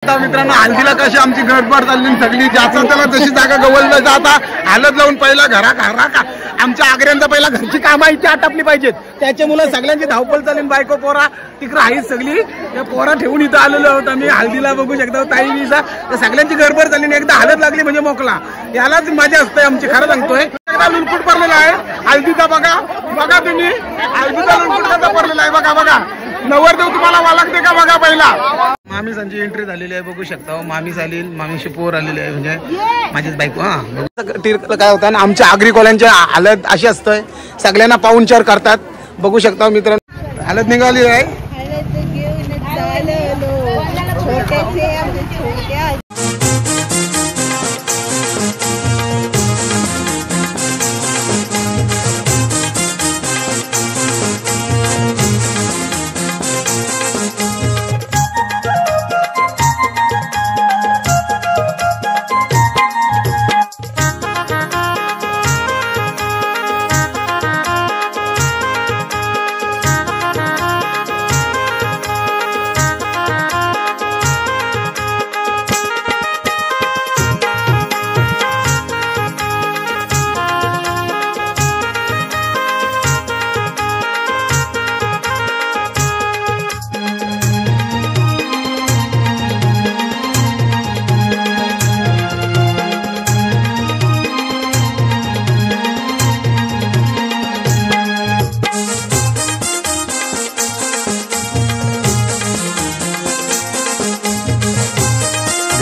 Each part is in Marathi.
मित्रांनो हल्दीला कशी आमची गडबड चालली सगळी ज्याचा त्याला जशी जागा गवळलं जाता हालत लावून पहिला घरा का आमच्या आग्र्यांचा पहिला घरची कामं इथे आटपली पाहिजेत त्याच्यामुळे सगळ्यांची धावपळ चालली बायको पोरा तिकडे आहेच सगळी त्या पोरा ठेवून इथं आलेलो आहोत आम्ही हल्दीला बघू शकता ताई विसा सगळ्यांची गडबड चालली एकदा हालत लागली म्हणजे मोकला यालाच मजा असते आमची खरं सांगतोय एकदा लुटपूट पडलेला आहे हल्दीचा बघा तुम्ही हल्दीचा लुटपूट कसा पडलेला आहे बघा नवरदेव तुम्हाला वालकते का बघा पहिला मामी संची एंट्री झालेली आहे बघू शकता मामी झाली मामीशी पोर आलेली आहे म्हणजे माझीच बायको काय होतं आमच्या आगरी कोल्यांच्या हालत अशी असतंय सगळ्यांना पाहुणचार करतात बघू शकता मित्रांनो हालत निघाली आहे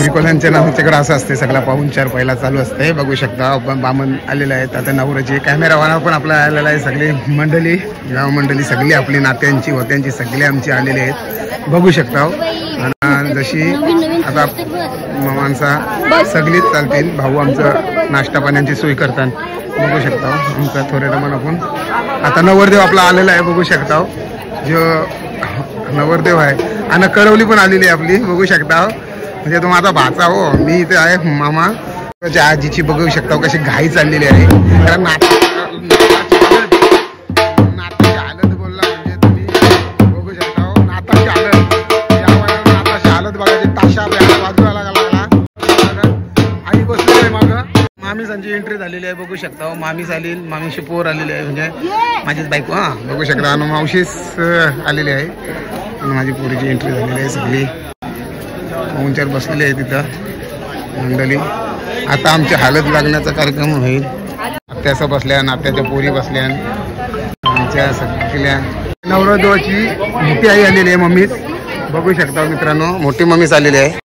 कोल्यांच्या आमच्याकडे असं असते सगळा पाहुणचार पहिला चालू असते बघू शकता बामण आलेले आहेत आता नवऱ्याचे कॅमेरावाला पण आपला आलेला आहे सगळी मंडळी गाव मंडळी सगळी आपली नात्यांची होत्यांची सगळे आमचे आलेले आहेत बघू शकता आणि जशी आता माणसा सगळीच चालतील भाऊ आमचं नाश्ता पाण्याची सोय करतात बघू शकता आमचा थोडे रमान आपण आता नवरदेव आपला आलेला आहे बघू शकता जो नवरदेव आहे आणि करवली पण आलेली आहे आपली बघू शकता म्हणजे तो माझा भाचा हो मी इथे आहे मामा त्याच्या आजीची बघू शकता कशी घाई चाललेली आहे कारण नाताची हालत बोलला म्हणजे तुम्ही बघू शकता नाताची हालत या वयात नाताची हालत बघायची ताशा बाजूला लागला आई बसली आहे मागं मामी संची एंट्री झालेली आहे बघू शकता मामी झाली मामीशी पोर आलेली आहे म्हणजे माझीच बायको बघू शकता आणि मावशीच आलेली आहे आणि माझी पोरीची एंट्री झालेली आहे सगळी पाहुणचार बसलेले आहे तिथं मंडळी आता आमची हालत लागण्याचा कार्यक्रम होईल आत्याचा बसल्या नात्याच्या पोरी बसल्या आमच्या सगळ्या नवरदेवाची मोठी आई आलेली आहे मम्मीच बघू शकता मित्रांनो मोठी मम्मीच आलेली आहे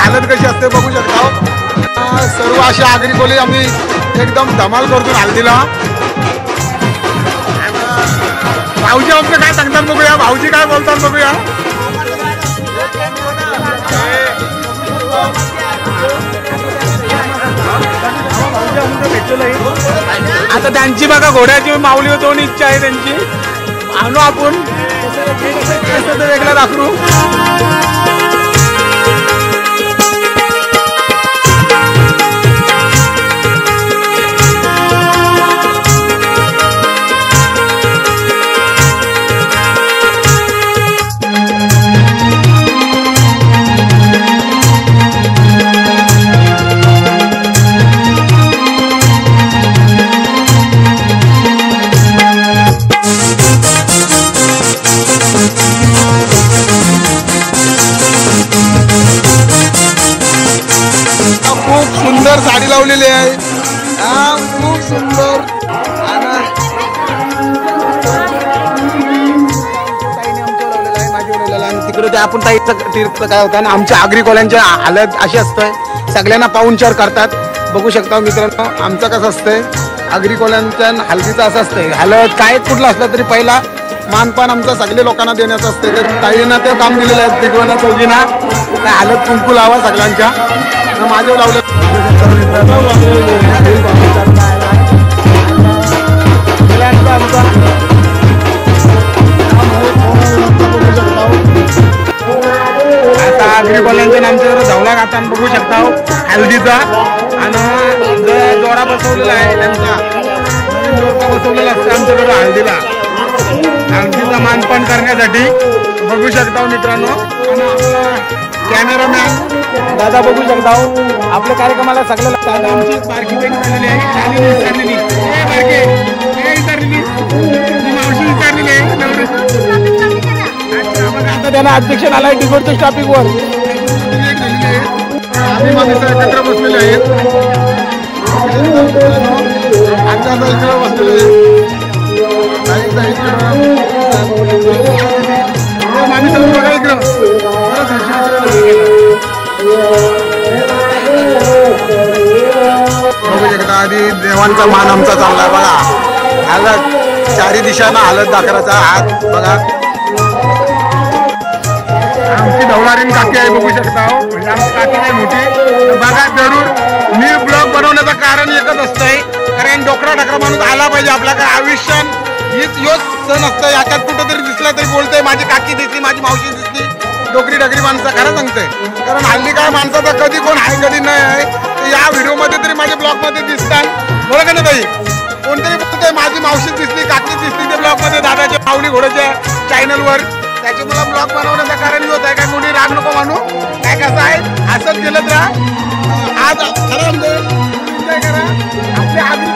हालत कशी असते बघू शकता सर्व अशी आगरी कोली आम्ही एकदम धमाल करतो हल्दीला भाऊजी आमचं काय सांगतात बघूया भाऊजी काय बोलतात बघूया आता त्यांची बघा घोड्याची माऊली दोन इच्छा आहे त्यांची आणू आपण वेगळा दाखवू ते आपण तीर्थ काय होतं आणि आमच्या आगरी कोल्यांच्या हालत अशी असतंय, सगळ्यांना पाहुणचार करतात. बघू शकता मित्रांनो आमचं कसं असतंय, आगरी कोल्यांच्या हल्दीचं असं असतंय. हलत काय कुठलं असलं तरी पहिला मानपान आमचं सगळे लोकांना देण्याचं असते. तर ताईंना ते काम दिलेलं आहे तिघवांना चौघींना, काय हालत कुंकू लावा सगळ्यांच्या. माझ्यावर लावलं आता आगरी कोल्यांच्या आमच्याकडे धवला घाताना बघू शकता हल्दीचा. आणि जोडा बसवलेला आहे त्यांचा जोडा बसवलेला असतं आमच्याकडे हळदीला. हळदीचा मानपान करण्यासाठी बघू शकता मित्रांनो. आणि आपला कॅमेरामॅन दादा बघू शकता आपल्या कार्यक्रमाला सगळं लागतं. आमची बारकी बहीण झालेली आहे, मावशी विचारलेली आहे. आता त्यांना अध्यक्ष आलाय डिगोडच्या स्टॉपिंग वर. आम्ही माणसं एकत्र बसलेले आहेत. आमच्या इकडे बसलेले आम्ही सगळं बघा इकडं. बघू शकता आधी देवांचा मान आमचा चाललाय बघा. हालत चारी दिशांना हालत दाखराचा हात बघा. आमची धवलारीन काकी आहे बघू शकता. म्हणजे आमची काकी नाही मोठी बघा. जरूर मी ब्लॉग बनवण्याचं कारण एकच असतंय, कारण डोकरा ढकरा माणूस आला पाहिजे आपल्या काय आयुष्यात. योच सण असतं, याच्यात कुठंतरी दिसला तरी बोलतंय माझी काकी दिसली, माझी मावशी दिसली. डोकरी ढकरी माणसं खरं सांगतंय, कारण हल्ली काय माणसाचा कधी कोण आहे कधी नाही आहे. तर या व्हिडिओमध्ये तरी माझ्या ब्लॉगमध्ये दिसतात बरं का ना ताई. कोणतरी बोलतंय माझी मावशी दिसली, काकी दिसली ते ब्लॉगमध्ये दादाच्या माऊली घोड्याच्या चॅनलवर. त्याच्यामुळे ब्लॉग बनवण्याचं कारण होत आहे. काय कोणी राग नको मानू, काय कसं आहे असंच केलं तर आज खरं एन्जॉय करा. आपल्या आगरी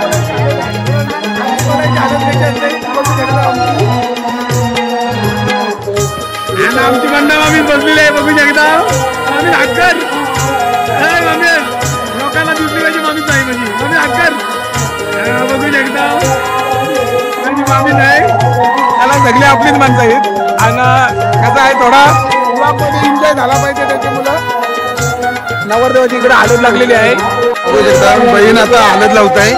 आमची बंडा मामी बसलेली आहे बघू शकता. मामी हाकर मामी लोकांना दुसरी माझी मामीच आहे माझी मामी हाकर बघू शकता. माझी मामी नाही, त्याला सगळे आपलीच माणसं आहेत. आणि कसं आहे थोडा ब्लॉगमध्ये एन्जॉय झाला पाहिजे, त्याच्यामुळं नवरदेवाची इकडे हळद लागलेली आहे. बहीण आता हळद लावत आहे.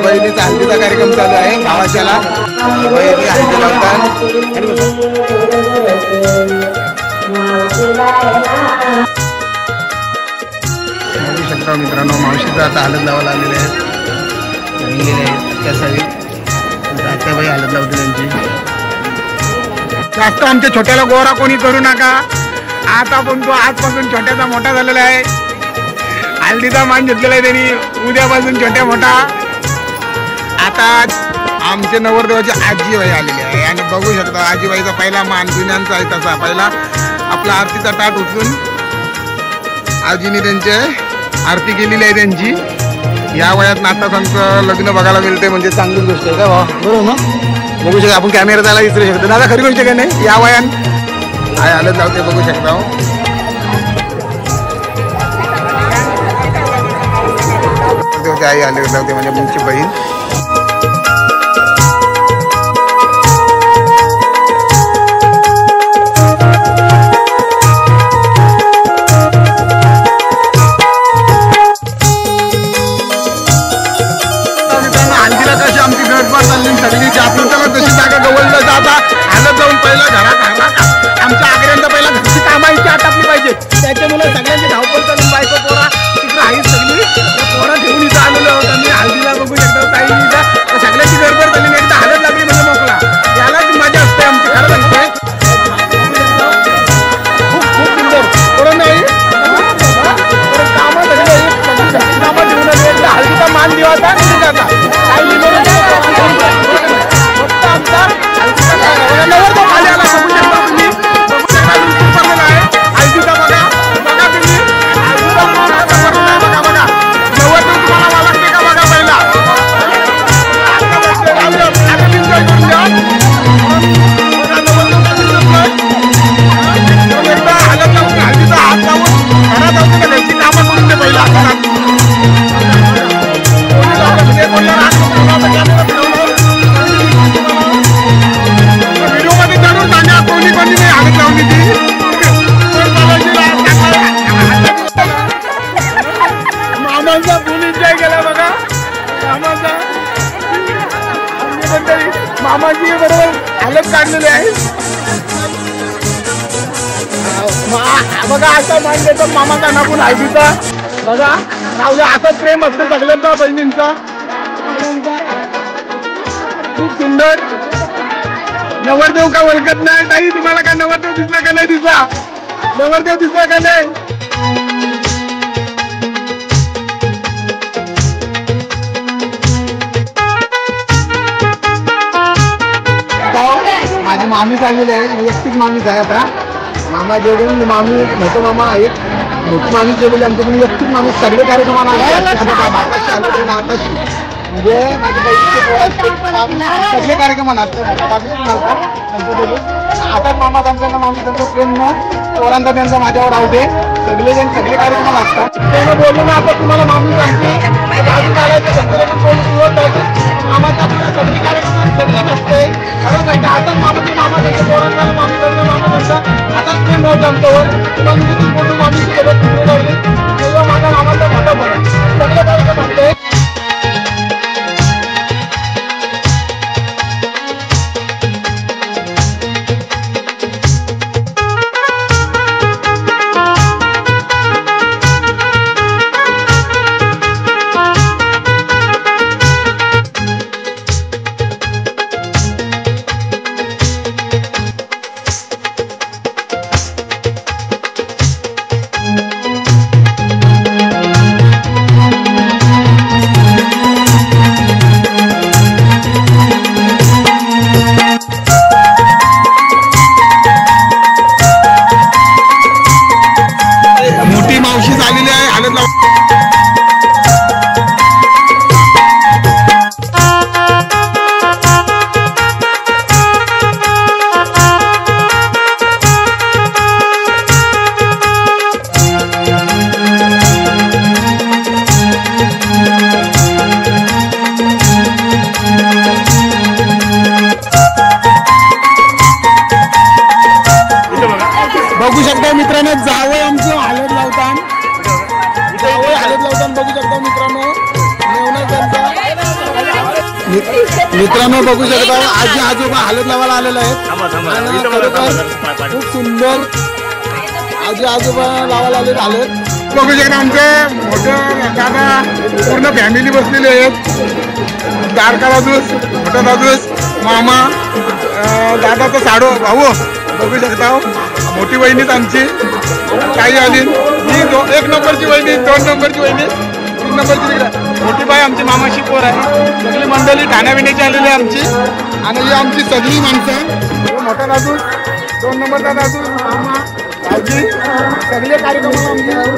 बहिणीचा हळदीचा कार्यक्रम चालू आहे भावाच्याला. बहिणी हळदी लावतात. बघू शकता मित्रांनो मावशीचा आता हळद लावायला आलेले आहेत. त्यासाठी बाई हळद लावते त्यांची. जास्त आमच्या छोट्याला गोरा कोणी करू नका. आता पण तो आजपासून छोट्याचा मोठा झालेला आहे. हल्दीचा मान घेतलेला आहे त्यांनी, उद्यापासून छोट्या मोठा. आता आमचे नवरदेवाची आजीबाई आलेली आहे आणि बघू शकता आजीबाईचा पहिला मान जुन्यांचा आहे तसा. पहिला आपला आरतीचा ताट उचलून आजीने त्यांचे आरती केलेली आहे त्यांची. या वयात नातासांचं लग्न बघायला मिळते म्हणजे चांगलीच गोष्ट आहे का बरोबर ना. बघू शकता आपण कॅमेरा त्याला विसरू शकतो. दादा खरी गोष्ट काय नाही, या वयात आय हळद लावते बघू शकता. आई हळद लावते म्हणजे तुमची बहीण. हल्दीला कशी आमची गडबड चालली सगळी आपल्याला तशी जागा गवळलं जाता हालत जाऊन पहिला घरात आमच्या आग्र्यांचा पहिला घरची कामं इथे आटापली पाहिजे. त्याच्यामुळे सगळ्यांची धावपळ चालून बायको पोरा तिकडे आहेच सगळी पोरा ठेवून इथं आलेलो आहोत आम्ही हळदीला बघू शकतो. काही इथं सगळ्यांची गडबड झाली नाही, एकदा हालत लागली म्हणजे मोकळा. यालाच मजा असते आमची खरं सांगतोय. खूप खूप सुंदर बरोबर नाही कामं सगळी कामं ठेवून एकदा हळदीचा मान दिवाचा जाता काही फक्त आमचा नवर तो खाली आला बघू शकता. मामाची बरोबर हालत काढलेली आहे. बघा असा मान देतो मामाचा नापून हळदीचा. बघा राहू द्या, असं प्रेम असतं सगळ्यांचा बहिणींचा. खूप सुंदर. नवरदेव का ओळखत नाही ताई? तुम्हाला काय नवरदेव दिसला का नाही? दिसला नवरदेव दिसला का नाही? माझी मामी चाललेली आहे, वैयक्तिक मामीच आहे. आता मामा जेवढे मामी मोठं मामा आहेत, मोठी मामी जेवढी आमच्याकडे वैयक्तिक मामी सगळे कार्यक्रमाला म्हणजे सगळे कार्यक्रम आता मामा त्यांचा मामी त्यांचं प्रेम पोरांचा त्यांचा माझ्यावर आवडे. सगळे जण सगळे कार्यक्रम असतात. त्यांना बोललो ना आता तुम्हाला मामी सांगते मामाचा सगळे कार्यक्रम सगळे नसते. आता मामाचे मामा त्यांच्या पोरांना मामी त्यांचा मामा त्यांचा आताच प्रेम होतं आमच्यावर. तुम्हाला मामी सोबत तेव्हा माझा मामाचा मोठा बघा सगळे कार्यक्रम असते. बघू शकता मित्रांनो, जावई आमचं हळद लावतान. जावई हळद लावतान बघू शकता मित्रांनो. मित्रांनो बघू शकता आजी आजोबा हळद लावायला आलेले आहेत. खूप सुंदर आजी आजोबा लावायला आले हळद. बघू शकता आमचे मोठं दादा पूर्ण फॅमिली बसलेली आहेत. दारका दादूस, मोठा दादूस, मामा, दादाचा साडो भाऊ बघू शकता. मोठी वहिनीच आमची काही आली. ही 1 नंबरची वहिनी, 2 नंबरची वहिनी, 3 नंबरची तिकडे मोठी बाई आमची मामाची पोर आहे. सगळी मंडळी ठाण्याविण्याची आलेली आहे आमची. आणि ही आमची सगळी माणसं. मोठा दादू, 2 नंबरचा दादू, मामा, आजी, सगळे कार्यक्रम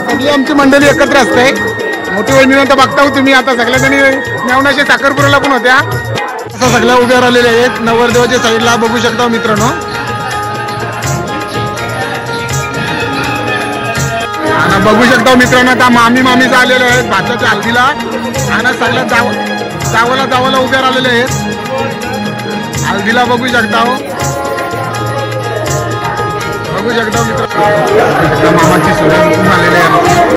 सगळी आमची मंडळी एकत्र असते. मोठी वहिनीनंतर बघता तुम्ही. आता सगळ्या जणी मेवण्याच्या साखरपुराला पण होत्या. असं सगळ्या उभ्या राहिलेल्या आहेत नवरदेवाच्या साईडला बघू शकता मित्रांनो. आणि बघू शकता मित्रांनो आता मामी आलेले आहेत भाताच्या हल्दीला. आणि सगळ्या जावाला उभ्या राहिलेले आहेत हल्दीला बघू शकता. बघू शकता मित्रांनो मामाची सोडून आलेले आहेत.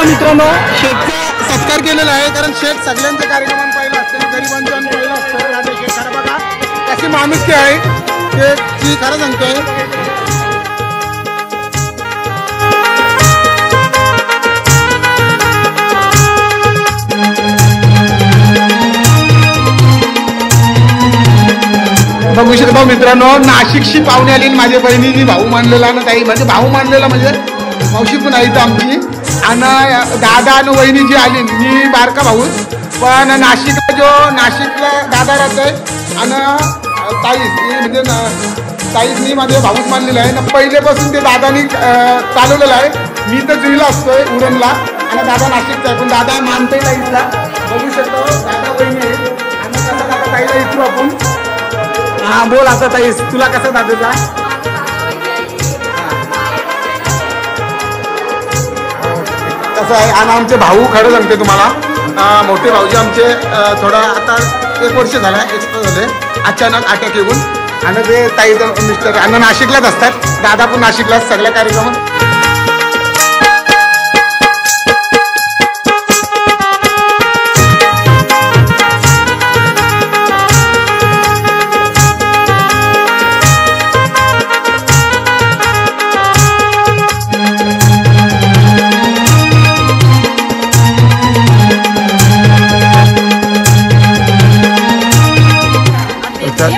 मित्रांनो शेठचा सत्कार केलेला आहे. कारण शेठ सगळ्यांच्या कार्यक्रमात पहिलं असतं, गरिबांच्या पहिलं असतं. शेठ खरं बघा कशी माणुसकी आहे शेठची, खरं सांगतोय. बघू शकता मित्रांनो नाशिकशी पाहुणे आली. माझ्या बहिणीची भाऊ मानलेला ना ताई, म्हणजे भाऊ मानलेला म्हणजे मावशी पण आहे आमची. आणि दादा आणि वहिनी जी आली, मी बारका भाऊ पण नाशिकला दादा राहतोय. आणि ताईस म्हणजे ताईसनी माझे भाऊच मानलेलं आहे ना. पहिलेपासून ते दादानी चालवलेलं आहे. मी तर जुईला असतोय उरणला आणि दादा नाशिकचा आहे. पण दादा मानतोय ताईसला. बघू शकतो दादा वहिनी आहे. हा बोल आता ताई, तुला कसं दादाचा कसं आहे? आणि आमचे भाऊ खरं सांगते तुम्हाला, मोठे भाऊजी आमचे थोडा आता 1 वर्ष झाला एक्सपायर झाले अचानक अटॅक येऊन. आणि ते ताई मिस्टर अण्णा नाशिकलाच असतात, दादा पण नाशिकलाच सगळ्या कार्यक्रमात.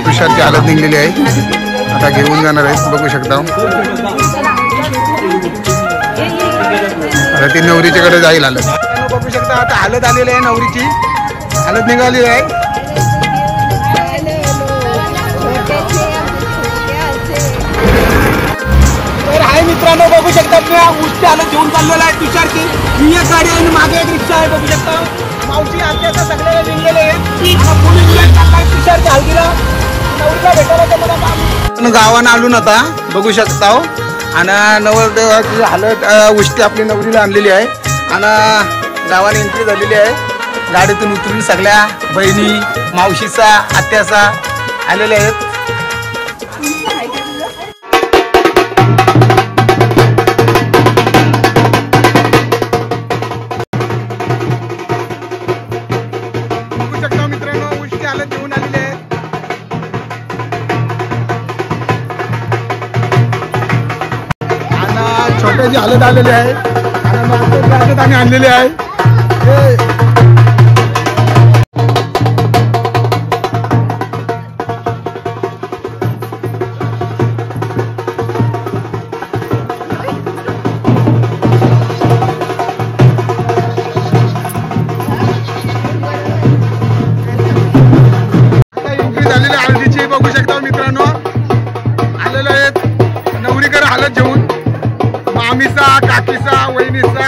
तुषारची हालत निघलेली आहे, आता घेऊन जाणार आहेत बघू शकता. आता ती नवरीच्याकडे जाईल हालत, बघू शकता. आता हालत आलेली आहे, नवरीची हालत निघाली आहे. तर आहे मित्रांनो, बघू शकता उष्टी हालत घेऊन चाललेला आहे तुषारची. ही एक गाडी आहे, मागे एक रिक्षा आहे, बघू शकता. मावशी आत्याचा सगळ्याला निघलेले आहे. तुषारच्या हलतीला गावानं आलून आता बघू शकता. आणि नवरदेवाची हालत उष्टी आपली नवरीला आणलेली आहे. आणि गावाने एंट्री झालेली आहे. गाडीतून उतरून सगळ्या बहिणी मावशीचा आत्याचा आलेल्या आहेत. बघू शकता मित्रांनो, उष्टी हालत घेऊन आलेली आहे. छोट्याची हालत आलेली आहे आणि आणलेली आहे. एंट्री झालेली हळदीची बघू शकता मित्रांनो, आलेले आहेत नवरीकर हालत घेऊन. मामीचा, काकीचा, वहिनीचा,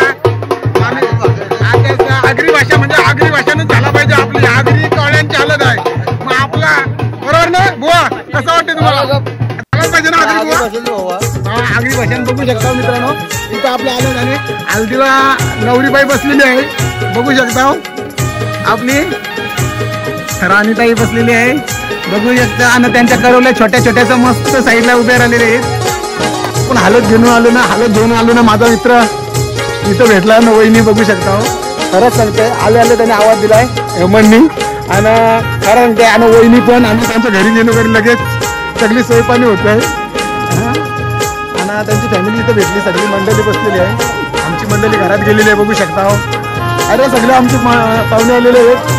आत्याचा. आगरी भाषा म्हणजे आगरी भाषानच झाला पाहिजे. आपली आगरी कळ्यांची हालत आहे. मग आपला बरोबर ना बुवा, कसं वाटतं तुम्हाला? झालाच पाहिजे ना आगरी बुवा. हा, आगरी भाषाने बघू शकता मित्रांनो. इथं आपल्या आलं आणि हल्दीला नवरीबाई बसलेली आहे, बघू शकता. आपली राणीताई बसलेली आहे, बघू शकता. आणि त्यांच्या करवल्या छोट्या छोट्याचा मस्त साईडला उभे राहिलेले आहेत. पण हालत घेऊन आलो ना माझा मित्र इथं भेटला ना, वहिनी बघू शकता. खरंच सांगते, आले त्याने आवाज दिलाय हेमंतनी. आणि खरं सांगते, आणि वहिनी पण आणि त्यांच्या घरी गेलो घरी लगेच सगळी सोयपाणी होत आहे. आणि त्यांची फॅमिली इथं भेटली, सगळी मंडळी बसलेली आहे. आमची मंडळी घरात गेलेली आहे, बघू शकता. अरे सगळे आमचे पाहुणे आलेले आहेत.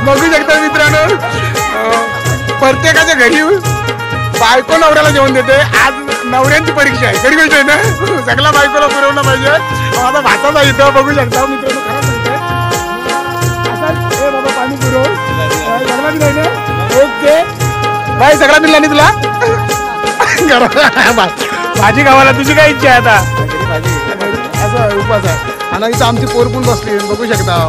बघू शकता मित्रांनो, प्रत्येकाच्या घरी बायको नवऱ्याला जेवण देते. आज नवऱ्यांची परीक्षा आहे, खरी गोष्ट आहे ना. सगळ्या बायकोला पुरवलं पाहिजे. माझा भाचाचा इथं बघू शकता मित्रांनो. खरं सांगते, बाबा पाणी पुरव सगळा नाही ना. ओके बाय, सगळा मिळला नाही तुला भाजी खावायला. तुझी काय इच्छा आहे आता? असं उपास आहे. आणि इथं आमची पोर पण बसली, बघू शकता.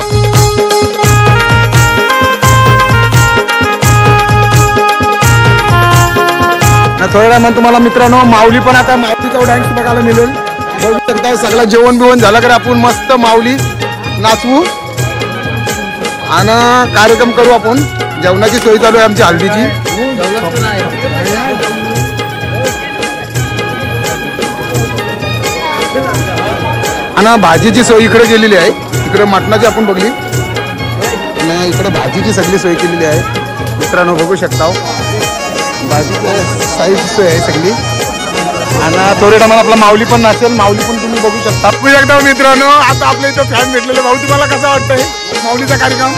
थोड्या टायमात तुम्हाला मित्रांनो माऊली पण आता माऊलीचा डान्स बघायला मिळेल. बघू शकता सगळं जेवण बिवण झालं तर आपण मस्त माऊली नाचवू आणि कार्यक्रम करू. आपण जेवणाची सोय चालू आहे आमची हल्दीची. आणि भाजीची सोय इकडे केलेली आहे. इकडे मटणाची आपण बघली आणि इकडे भाजीची सगळी सोय केलेली आहे मित्रांनो. बघू शकता भाजीची साईज सोय आहे सगळी. आणि थोड्या टायमाला आपला माऊली पण नाचेल. माऊली पण तुम्ही बघू शकता. बघू शकता मित्रांनो आता आपल्या इथं फॅन भेटलेले. भाऊ तुम्हाला कसा वाटतंय माऊलीचा कार्यक्रम?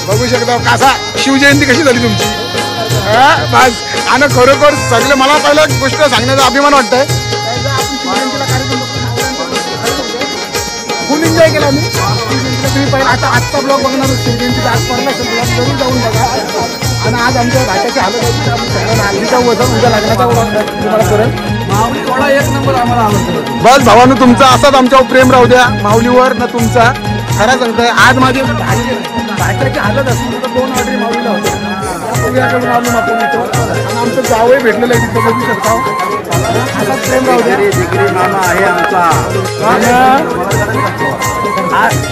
बघू शकता कसा शिवजयंती कशी झाली तुमची बस. आणि खरोखर सगळे मला पहिलं गोष्ट सांगण्याचा अभिमान वाटतंय. फुल एन्जॉय केला मी. तुम्ही पहिला आता आजचा ब्लॉग बघणार शिवजयंतीचा आज पडला असेल ब्लॉग जरूर जाऊन बघा. आणि आज आमच्या भाषेची हालत होती हल्दीचा वजन उद्या लग्नाचा तुम्हाला करेल. माऊली थोडा एक नंबर आम्हाला आवडतो. बस भावानो तुमचा असाच आमच्यावर प्रेम राहू द्या माऊलीवर ना तुमचा. खरं सांगतोय आज माझी भाषेची हालत असेल तर 2 ऑर्डरी माऊलीला होत्या. आलो आपण इथं आणि आमचं गावही भेटलेलं आहे तिथं बघू शकता. असाच प्रेम राहू द्या. मामा आहे आमचा.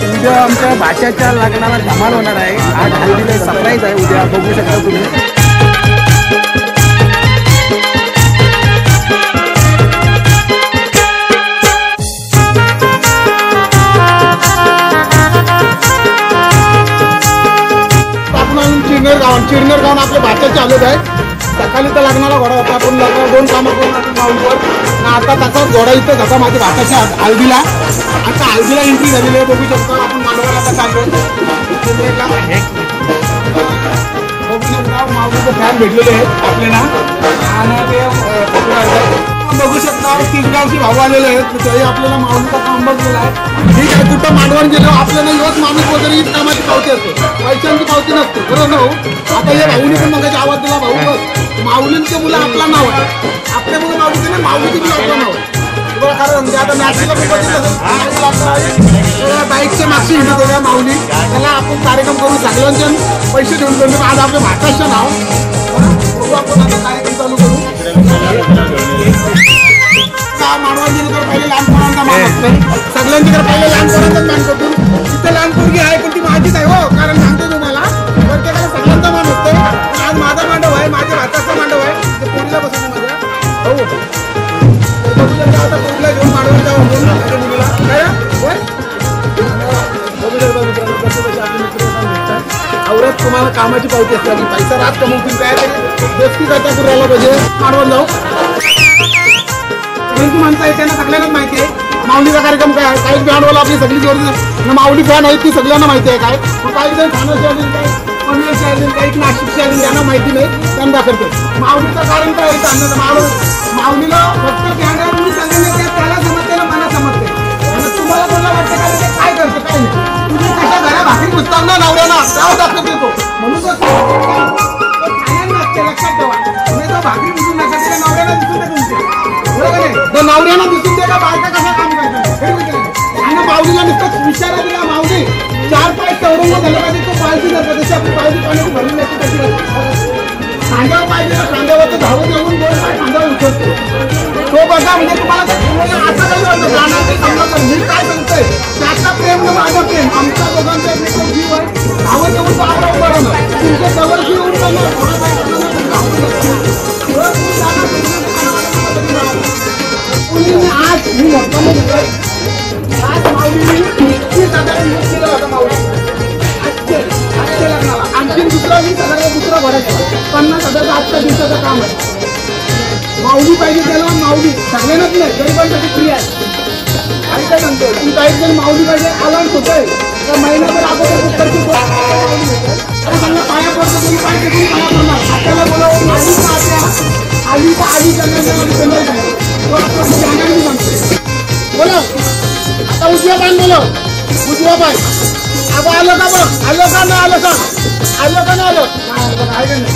उद्या आमच्या भाषेच्या लग्नाला धमाल होणार आहे. आज हल्दीला सरप्राईज आहे उद्या बघू शकता तुम्ही. चिरनेर गावून आपल्या भाषेचे आलेत आहे. सकाळी तर लग्नाला घोडा होता. आपण लग्नाला 2 कामं करून माऊलीवर. आता तसाच घोडा इथं जाता माझ्या भाषेच्या हल्दीला. आता हल्दीला एंट्री झालेली आहे बघू शकता. आपण मांडवाला आता चाललोय. बघू शकता माऊलीचे फॅन भेटलेले आहेत आपल्याला. आणि ते बघू शकता 30 गावची भाऊ आलेले आहेत. तरी आपल्याला माऊलीचा काम बघलेला आहे. ठीक आहे कुठं मांडवण गेलो आपल्याला यवत माणूस वगैरे हीच कामाची पावती असते. पैशांची पावती नसते बरोबर ना भाऊ. आता या भाऊनी पण मगाची आवाज दिला भाऊ बस माऊलींचे मुलं आपला नाव आहे. आपल्या मुलं माऊलीचे नाही माऊलीचे मुलं आपलं नाव आहे. कारण आता मॅचला बाईकच्या मागची हिंदी देऊया माऊली. त्याला आपण कार्यक्रम करून सगळ्यांचे पैसे देऊन करून आज आपल्या भाषाचं नाव बघू. आपण आता कार्यक्रम चालू करू. मानवा गेलो तर पहिले लहानपणाचा मान असते. सगळ्यांच्याकडे पहिले लहानपणाचाच मान करतो. तिथे लहान पोरगी आहे पण ती माझीच आहे हो. कारण सांगतो तुम्हाला प्रत्येकाला सगळ्यांचा मान असते. आज माझा मांडव आहे माझ्या भाताचा मांडव आहे. ते पोरीला बसवतो माझ्या हो. बघू शकता आता पोरीला घेऊन मांडवर जाऊन माझ्या मुलीला काय बघू शकता मित्रांनो कसं कसे आपले मित्र भेटतात. आवरत तुम्हाला कामाची पावती असते. आणि पैसा रात कमवतील काय तरी दोस्ती करता करायला पाहिजे. मांडवर जाऊ माणसं आहे त्यांना सगळ्यांनाच माहिती आहे माऊलीचा कार्यक्रम काय आहे. काही बँडवाला आपली सगळी जोडी माऊली फॅन आहे ती सगळ्यांना माहिती आहे काय. काही जण ठाण्याचे आले काही पनवेलचे आले काही नाशिकचे आले ज्यांना माहिती नाही त्यांना करते. माऊलीचं कारण काय आहे सांगण्याचं माऊलीला फक्त बँडावर सगळ्यांना त्याला समजते ना मला समजते. आणि तुम्हाला कोणाला वाटतं का ते काय करतं काय नाही. तुम्ही त्याच्या घरा भाकरी पुसतात ना नवऱ्याला त्यावर दाखवत येतो म्हणून लक्षात ठेवा. तुम्ही तो भाकरी पुसून नका त्या नवऱ्याला दिसून द्या तुमचे नवऱ्याला दिसून द्या का बायका कसा काम करतात. आणि माऊलीला नुसतं विचारा दिला माऊली 4 पाय चौरंग झाले पाहिजे तो पायची जातात जशी आपली पायची पाण्याची भरून जाते तशी खांद्यावर पाहिजे तर खांद्यावर तर धावत येऊन 2 पाय खांद्यावर उचलतो तो बघा. म्हणजे तुम्हाला असं काही वाटतं प्राणांचे समजा मी काय सांगतोय त्याचा प्रेम न माझा प्रेम आमच्या दोघांचा एक जीव आहे. धावत येऊन तो आग्रा उभारणार तुमच्या जवळ येऊन आज मी मोठा आज माऊलीने 30,000 यूज केलं होतं माऊली आजच्या लग्नाला. आणखीन दुसरा 20,000 दुसरा भरायचा 50,000 आजच्या दिवसाचं काम आहे. माऊली पाहिजे त्याला माऊली सगळ्यांनाच नाही गरिबांसाठी फ्री आहे. आणि काय सांगतो तू काही जण माऊली पाहिजे अलाउन्स होतोय तर महिन्याभर अगोदर बुक करतो सांगा पाया पडतो तुम्ही पाहिजे तुम्ही पाया पडणार आपल्याला बोलावं माऊली आली तर आली करण्याचा बोलो आता उजव्या पाय बोलो उजव्या पाय. अब आलं का बघ आलं का नाही आलं का आलं का नाही आलं नाही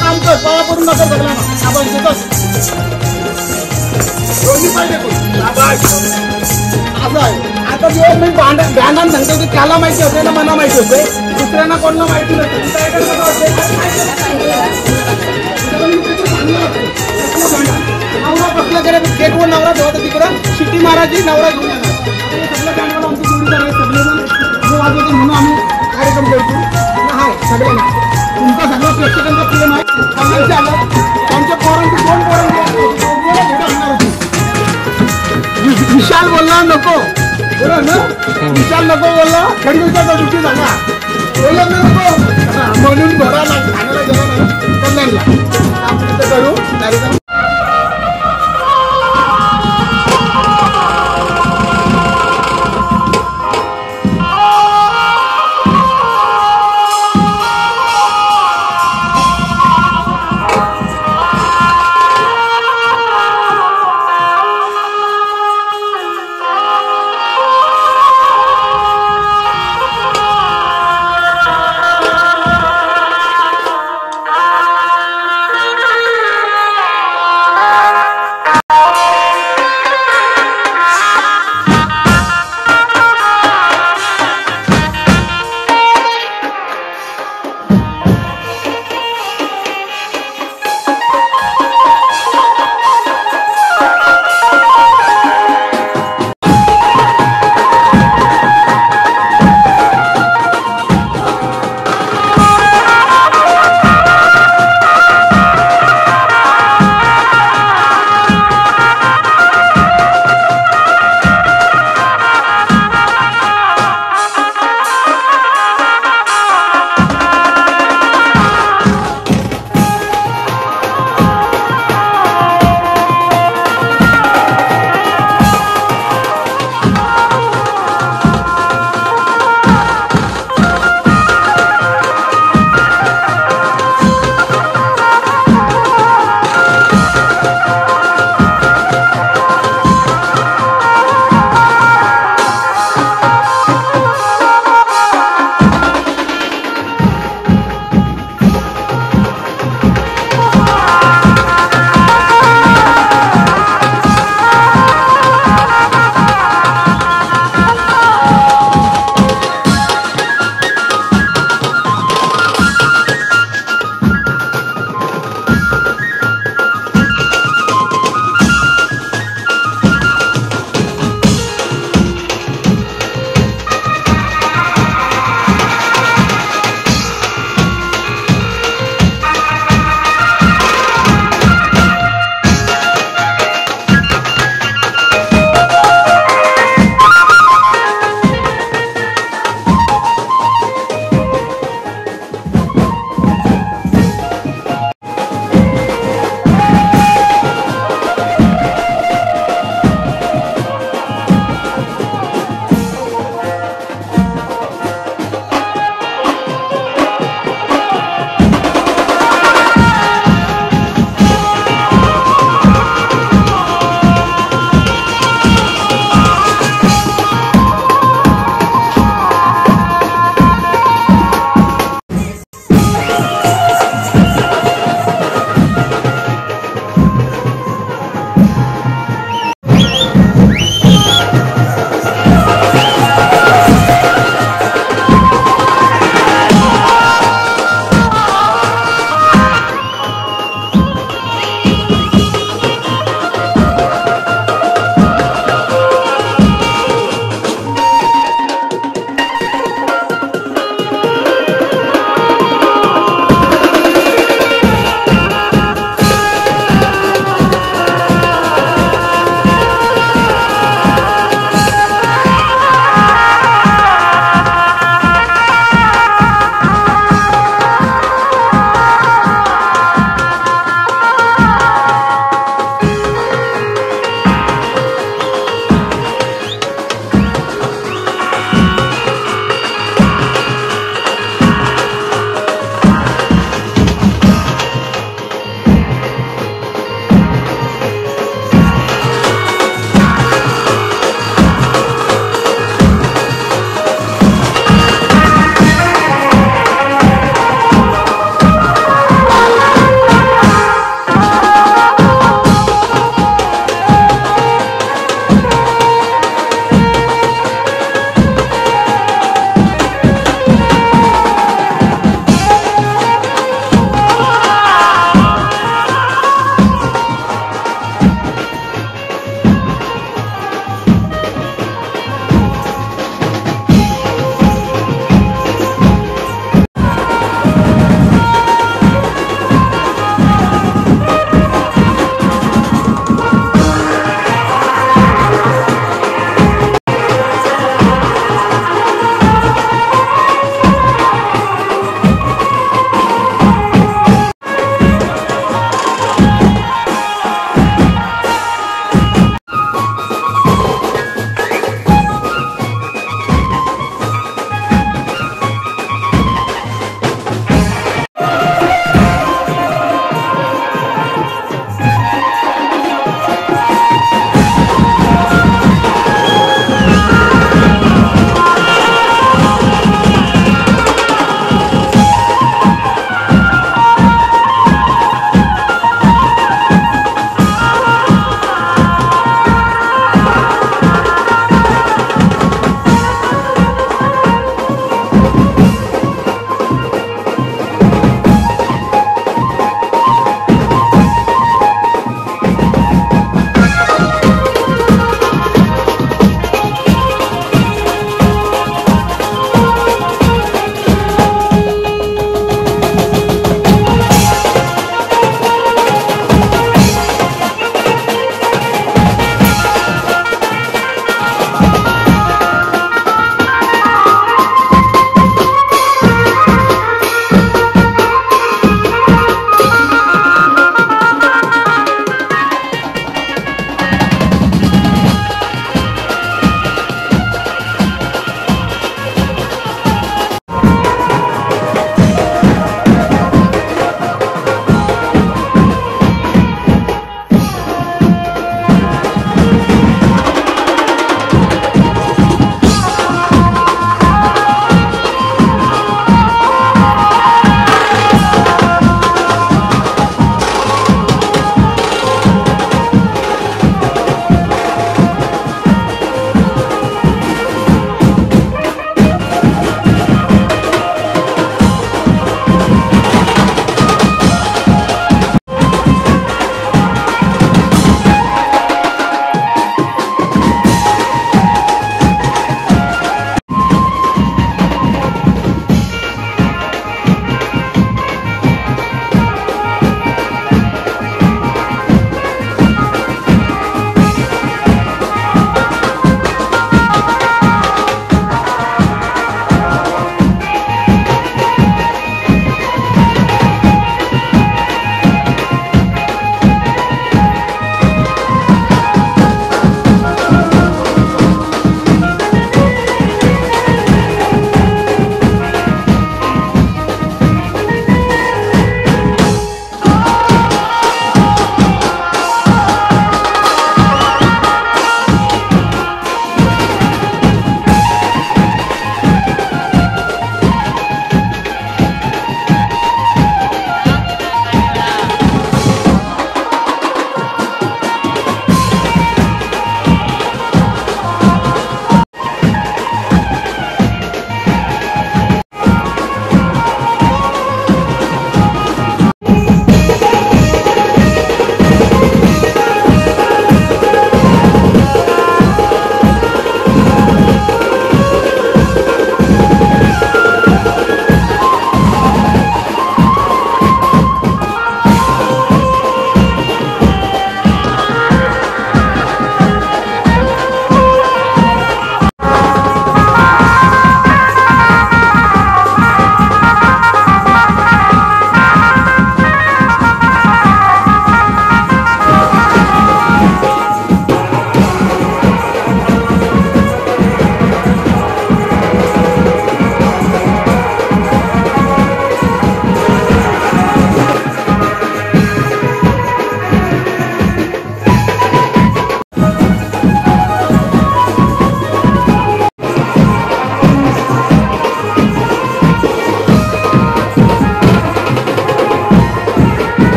काम कर पाया पडून नका बघला ना आपण देतोच दोन्ही पाहिजे असं आहे. आता जेव्हा मी भांडण सांगतो की त्याला माहिती होते ना मला माहिती होते दुसऱ्यांना कोणाला माहिती नसते काय करणार बायको नवरा ठेवता तिकडं शिटी मारायची नवरा घेऊन येणार. हे सगळं बँडवर आमची जोडीदार आहे सगळेजण जो वाजवतो म्हणून आम्ही कार्यक्रम करतो. हाय सगळ्यांना तुमचा सगळं प्रेक्षकांचा प्रेम आहे. सगळ्यांचे आलं त्यांच्या पोरांची 2 पोरांची विशाल बोलला नको बोला ना विशाल नको बोलला खडीचा दुःखी झाला बोलला नको म्हणून भरायला खाण्याला गेला कल्याणला आपण तिथं करू कार्यक्रम